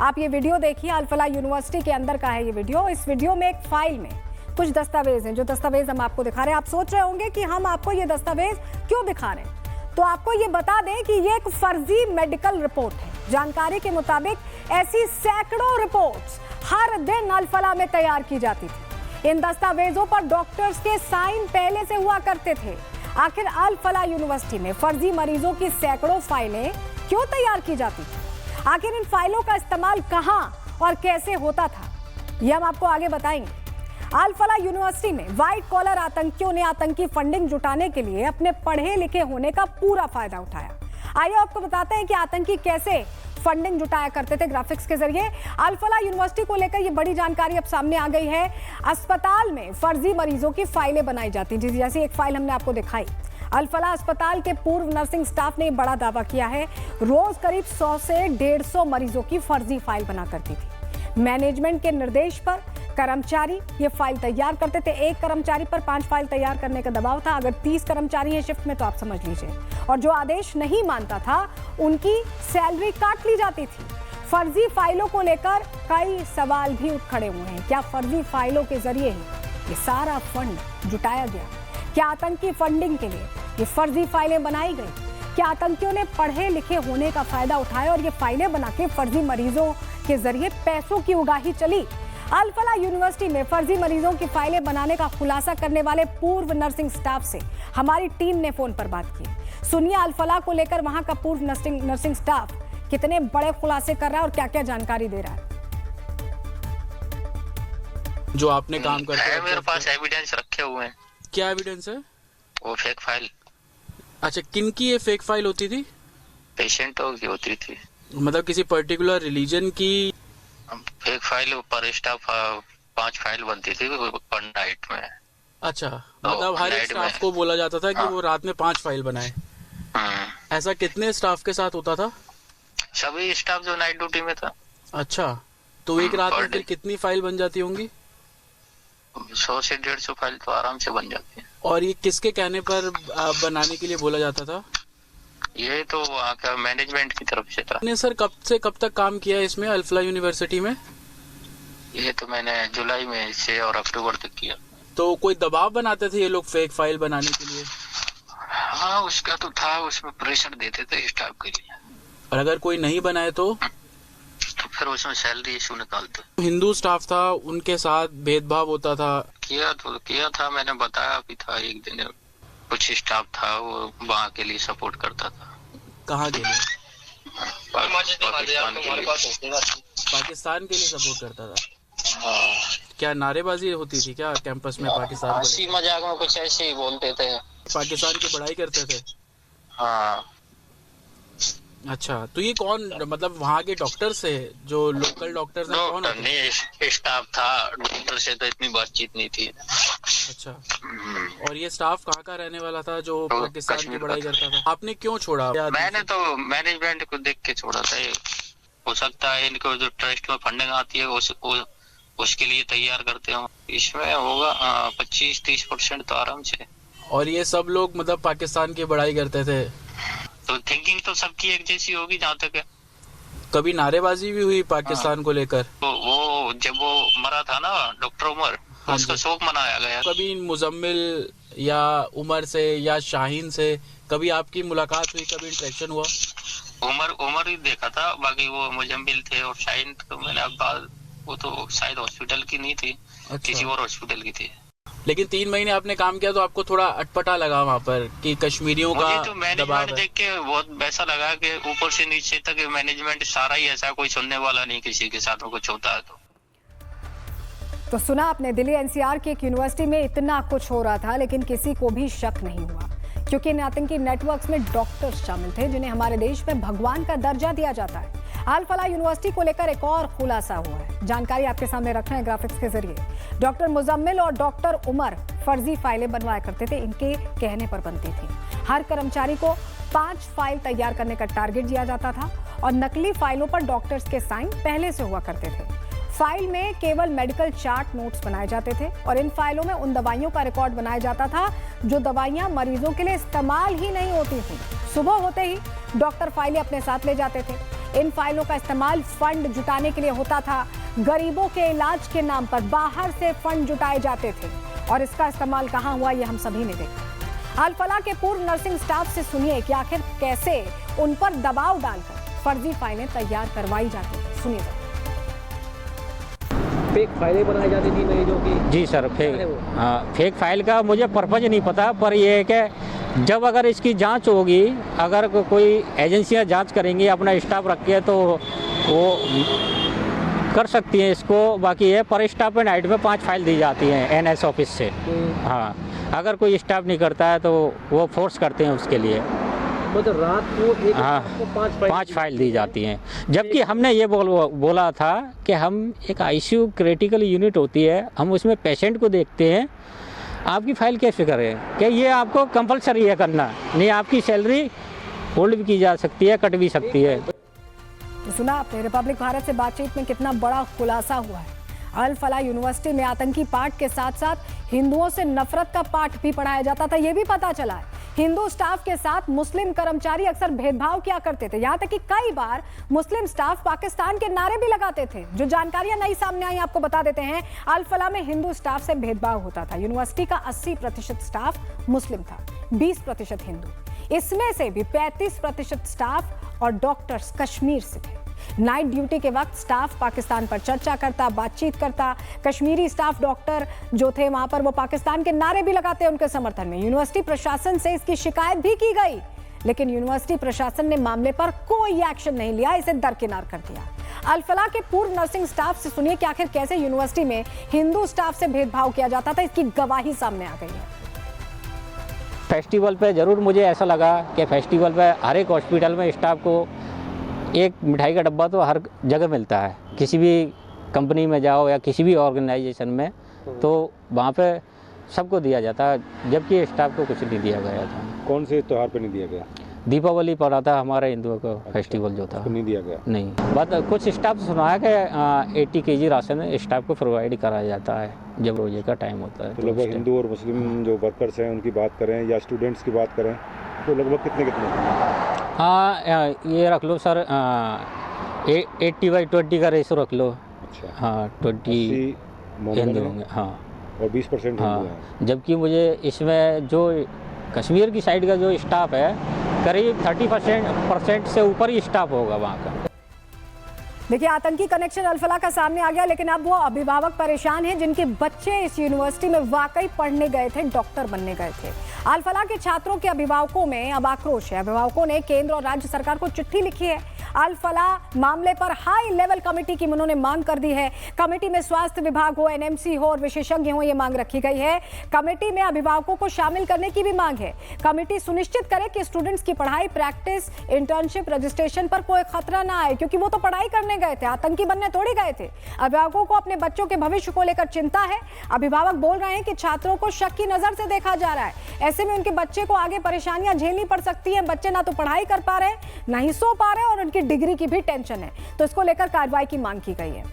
आप ये वीडियो देखिए, अल-फलाह यूनिवर्सिटी के अंदर का है ये वीडियो। इस वीडियो में एक फाइल में कुछ दस्तावेज हैं, जो दस्तावेज हम आपको दिखा रहे हैं। आप सोच रहे होंगे कि हम आपको ये दस्तावेज क्यों दिखा रहे हैं, तो आपको ये बता दें कि ये एक फर्जी मेडिकल रिपोर्ट है। जानकारी के मुताबिक ऐसी सैकड़ों रिपोर्ट्स हर दिन अल-फलाह में तैयार की जाती थी। इन दस्तावेजों पर डॉक्टर्स के साइन पहले से हुआ करते थे। आखिर अल-फलाह यूनिवर्सिटी में फर्जी मरीजों की सैकड़ों फाइलें क्यों तैयार की जाती थी? आखिर इन फाइलों का इस्तेमाल कहां और कैसे होता था, ये हम आपको आगे बताएंगे। अल-फलाह यूनिवर्सिटी में व्हाइट कॉलर आतंकियों ने आतंकी फंडिंग जुटाने के लिए अपने पढ़े लिखे होने का पूरा फायदा उठाया। आइए आपको बताते हैं कि आतंकी कैसे फंडिंग जुटाया करते थे ग्राफिक्स के जरिए। अल-फलाह यूनिवर्सिटी को लेकर ये बड़ी जानकारी अब सामने आ गई है। अस्पताल में फर्जी मरीजों की फाइलें बनाई जाती हैं, जैसी एक फाइल हमने आपको दिखाई। अल-फलाह अस्पताल के पूर्व नर्सिंग स्टाफ ने बड़ा दावा किया है, रोज करीब 100 से 150 मरीजों की फर्जी फाइल बना करती थी। मैनेजमेंट के निर्देश पर कर्मचारी ये फाइल तैयार करते थे। एक कर्मचारी पर 5 फाइल तैयार करने का दबाव था। अगर 30 कर्मचारी हैं शिफ्ट में तो आप समझ लीजिए। और जो आदेश नहीं मानता था उनकी सैलरी काट ली जाती थी। फर्जी फाइलों को लेकर कई सवाल भी उठ खड़े हुए हैं। क्या फर्जी फाइलों के जरिए ही ये सारा फंड जुटाया गया? क्या आतंकी फंडिंग के लिए ये फर्जी फाइलें बनाई गई? क्या आतंकियों ने पढ़े लिखे होने का फायदा उठाया और ये फाइलें बना के फर्जी मरीजों के जरिए पैसों की उगाही चली? अल-फलाह यूनिवर्सिटी में फर्जी मरीजों की फाइलें बनाने का खुलासा करने वाले पूर्व नर्सिंग स्टाफ से हमारी टीम ने फोन पर बात की। सुनिए अल-फलाह को लेकर वहां का पूर्व नर्सिंग स्टाफ कितने बड़े खुलासे कर रहा है और क्या क्या जानकारी दे रहा है। जो आपने काम करते हैं, मेरे पास एविडेंस रखे हुए हैं। क्या एविडेंस है? वो फेक फाइल। अच्छा, किन की ये फेक फाइल होती थी? पेशेंटों की होती थी। मतलब किसी पर्टिकुलर रिलीजन की फेक फाइल पर स्टाफ 5 फाइल बनती थी पर नाइट में। अच्छा, मतलब हर एक स्टाफ को बोला जाता था कि वो रात में 5 फाइल बनाए। ऐसा कितने स्टाफ के साथ होता था? सभी स्टाफ जो नाइट ड्यूटी में था। अच्छा, तो एक रात में फिर कितनी फाइल बन जाती होंगी? 100 से 150 फाइल तो आराम से बन जाती है। और ये किसके कहने पर बनाने के लिए बोला जाता था? ये तो वहाँ का मैनेजमेंट की तरफ से था। ने सर कब से कब तक काम किया है इसमें अल-फलाह यूनिवर्सिटी में? ये तो मैंने जुलाई में से और अक्टूबर तक किया। तो कोई दबाव बनाते थे ये लोग फेक फाइल बनाने के लिए? हाँ, उसका तो था, उसमें प्रेशर देते थे स्टाफ के लिए। और अगर कोई नहीं बनाए तो फिर उसमें सैलरी इशू निकालते। हिंदू स्टाफ था, उनके साथ भेदभाव होता था? किया था, मैंने बताया भी था। एक दिन कुछ स्टाफ था वो वहाँ के लिए सपोर्ट करता था। कहाँ के लिए? पाकिस्तान पाकिस्तान के के लिए। लिए सपोर्ट करता था। हाँ। क्या नारेबाजी होती थी क्या कैंपस में पाकिस्तान को हंसी मजाक में कुछ ऐसे ही बोलते थे। पाकिस्तान की पढ़ाई करते थे? हाँ। अच्छा, तो ये कौन, मतलब वहाँ के डॉक्टर से, जो लोकल डॉक्टर हैं, कौन होते? नहीं, स्टाफ था। डॉक्टर से तो इतनी बातचीत नहीं थी। अच्छा, और ये स्टाफ कहाँ का रहने वाला था जो पाकिस्तान की पढ़ाई करता था? आपने क्यों छोड़ा? मैंने तो मैनेजमेंट को देख के छोड़ा था। हो सकता है इनको जो ट्रस्ट में फंडिंग आती है उसके लिए तैयार करते हो। इसमें होगा 25-30% तो आराम से। और ये सब लोग मतलब पाकिस्तान की पढ़ाई करते थे? तो थिंकिंग तो सबकी एक जैसी होगी जहाँ तक है। कभी नारेबाजी भी हुई पाकिस्तान को लेकर? तो वो जब वो मरा था ना डॉक्टर उमर, उसका शोक मनाया गया। कभी मुजम्मिल या उमर से या शाहीन से कभी आपकी मुलाकात हुई, कभी इंटरेक्शन हुआ? उमर ही देखा था, बाकी वो मुजम्मिल थे और शाहीन तो मैंने अब वो तो शायद हॉस्पिटल की नहीं थी। अच्छा। किसी और हॉस्पिटल की थी। लेकिन 3 महीने आपने काम किया तो आपको थोड़ा अटपटा लगा वहाँ पर कि कश्मीरियों का तो मैनेजमेंट देख के बहुत वैसा लगा कि ऊपर से नीचे तक मैनेजमेंट सारा ही ऐसा, कोई सुनने वाला नहीं किसी के साथ कुछ होता है तो सुना आपने, दिल्ली एनसीआर की एक यूनिवर्सिटी में इतना कुछ हो रहा था लेकिन किसी को भी शक नहीं हुआ, क्योंकि इन आतंकी नेटवर्क्स में डॉक्टर्स शामिल थे जिन्हें हमारे देश में भगवान का दर्जा दिया जाता है। अल-फलाह यूनिवर्सिटी को लेकर एक और खुलासा हुआ है, जानकारी आपके सामने रख रहे हैं ग्राफिक्स के जरिए। डॉक्टर मुजम्मिल और डॉक्टर उमर फर्जी फाइलें बनवाया करते थे, इनके कहने पर बनती थी। हर कर्मचारी को 5 फाइल तैयार करने का टारगेट दिया जाता था और नकली फाइलों पर डॉक्टर्स के साइन पहले से हुआ करते थे। फाइल में केवल मेडिकल चार्ट नोट्स बनाए जाते थे और इन फाइलों में उन दवाइयों का रिकॉर्ड बनाया जाता था जो दवाइयां मरीजों के लिए इस्तेमाल ही नहीं होती थी। सुबह होते ही डॉक्टर फाइलें अपने साथ ले जाते थे। इन फाइलों का इस्तेमाल फंड जुटाने के लिए होता था। गरीबों के इलाज के नाम पर बाहर से फंड जुटाए जाते थे और इसका इस्तेमाल कहां हुआ ये हम सभी ने देखा। अल फलाह के पूर्व नर्सिंग स्टाफ से सुनिए कि आखिर कैसे उन पर दबाव डालकर फर्जी फाइलें तैयार करवाई जाती है। सुनिए फेक फाइलें बनाई जाती थी मरीजों की। जी सर, फेक फाइल का मुझे पर्पज नहीं पता, पर ये है कि जब अगर इसकी जांच होगी, अगर कोई एजेंसियां जांच करेंगी अपना स्टाफ रख के तो वो कर सकती हैं इसको। बाकी है पर स्टाफ में नाइट में 5 फाइल दी जाती हैं एनएस ऑफिस से। हाँ, अगर कोई स्टाफ नहीं करता है तो वो फोर्स करते हैं उसके लिए। मतलब रात को एक हाँ, को 5 फाइल दी जाती हैं। जबकि हमने ये बोला था कि हम एक आईसीयू क्रिटिकल यूनिट होती है, हम उसमें पेशेंट को देखते हैं, आपकी फाइल कैसे करें कि ये आपको कंपलसरी है करना, नहीं आपकी सैलरी होल्ड भी की जा सकती है, कट भी सकती है। तो सुना आपने रिपब्लिक भारत से बातचीत में कितना बड़ा खुलासा हुआ है। अल फलाह यूनिवर्सिटी में आतंकी पाठ के साथ साथ हिंदुओं से नफरत का पाठ भी पढ़ाया जाता था, ये भी पता चला है। हिंदू स्टाफ के साथ मुस्लिम कर्मचारी अक्सर भेदभाव किया करते थे, यहाँ तक कि कई बार मुस्लिम स्टाफ पाकिस्तान के नारे भी लगाते थे। जो जानकारियां नई सामने आई आपको बता देते हैं। अल फलाह में हिंदू स्टाफ से भेदभाव होता था। यूनिवर्सिटी का 80% स्टाफ मुस्लिम था, 20% हिंदू। इसमें से भी 35% स्टाफ और डॉक्टर्स कश्मीर से थे। नाइट ड्यूटी के वक्त स्टाफ पाकिस्तान पर चर्चा करता, बातचीत करता। कश्मीरी स्टाफ डॉक्टर जो थे वहां पर वो पाकिस्तान के नारे भी लगाते उनके समर्थन में। यूनिवर्सिटी प्रशासन से इसकी शिकायत भी की गई, लेकिन यूनिवर्सिटी प्रशासन ने मामले पर कोई एक्शन नहीं लिया, इसे दरकिनार कर दिया। अल फलाह के पूर्व नर्सिंग स्टाफ से सुनिए कि आखिर कैसे यूनिवर्सिटी में हिंदू स्टाफ से भेदभाव किया जाता था, इसकी गवाही सामने आ गई है। फेस्टिवल पे ज़रूर मुझे ऐसा लगा कि फेस्टिवल पे हर एक हॉस्पिटल में स्टाफ को एक मिठाई का डब्बा तो हर जगह मिलता है। किसी भी कंपनी में जाओ या किसी भी ऑर्गेनाइजेशन में तो वहाँ पे सबको दिया जाता है, जबकि स्टाफ को कुछ नहीं दिया गया था। कौन से त्योहार पे नहीं दिया गया? दीपावली पर था हमारे हिंदुओं का फेस्टिवल जो था, नहीं दिया गया। नहीं, बात कुछ स्टाफ सुना है कि 80 kg राशन स्टाफ को प्रोवाइड कराया जाता है जब रोजे का टाइम होता है। तो लगभग हिंदू और मुस्लिम जो वर्कर्स हैं उनकी बात करें या स्टूडेंट्स की बात करें तो लगभग कितने? हाँ, ये रख लो सर, 80/20 का रेशो रख लो। अच्छा, हाँ, 20 हिंदू होंगे, हाँ, और 20% हाँ। हिंदू हैं। जबकि मुझे इसमें जो कश्मीर की साइड का जो स्टाफ है करीब 30% से ऊपर ही स्टाफ होगा वहाँ का। देखिए, आतंकी कनेक्शन अल फलाह का सामने आ गया, लेकिन अब वो अभिभावक परेशान हैं जिनके बच्चे इस यूनिवर्सिटी में वाकई पढ़ने गए थे, डॉक्टर बनने गए थे। अल फलाह के छात्रों के अभिभावकों में अब आक्रोश है। अभिभावकों ने केंद्र और राज्य सरकार को चिट्ठी लिखी है। अल फलाह मामले पर हाई लेवल कमेटी की उन्होंने मांग कर दी है। कमेटी में स्वास्थ्य विभाग हो, एनएमसी हो और विशेषज्ञ हो, ये मांग रखी गई है। कमेटी में अभिभावकों को शामिल करने की भी मांग है। कमेटी सुनिश्चित करे कि स्टूडेंट्स की पढ़ाई, प्रैक्टिस, इंटर्नशिप, रजिस्ट्रेशन पर कोई खतरा ना आए, क्योंकि वो तो पढ़ाई करने गए थे, आतंकी बनने थोड़ी गए थे। अभिभावकों को अपने बच्चों के भविष्य को लेकर चिंता है। अभिभावक बोल रहे हैं कि छात्रों को शक की नजर से देखा जा रहा है। ऐसे में उनके बच्चे को आगे परेशानियां झेलनी पड़ सकती हैं। बच्चे ना तो पढ़ाई कर पा रहे हैं, ना ही सो पा रहे हैं और उनकी डिग्री की भी टेंशन है। तो इसको लेकर कार्रवाई की मांग की गई है।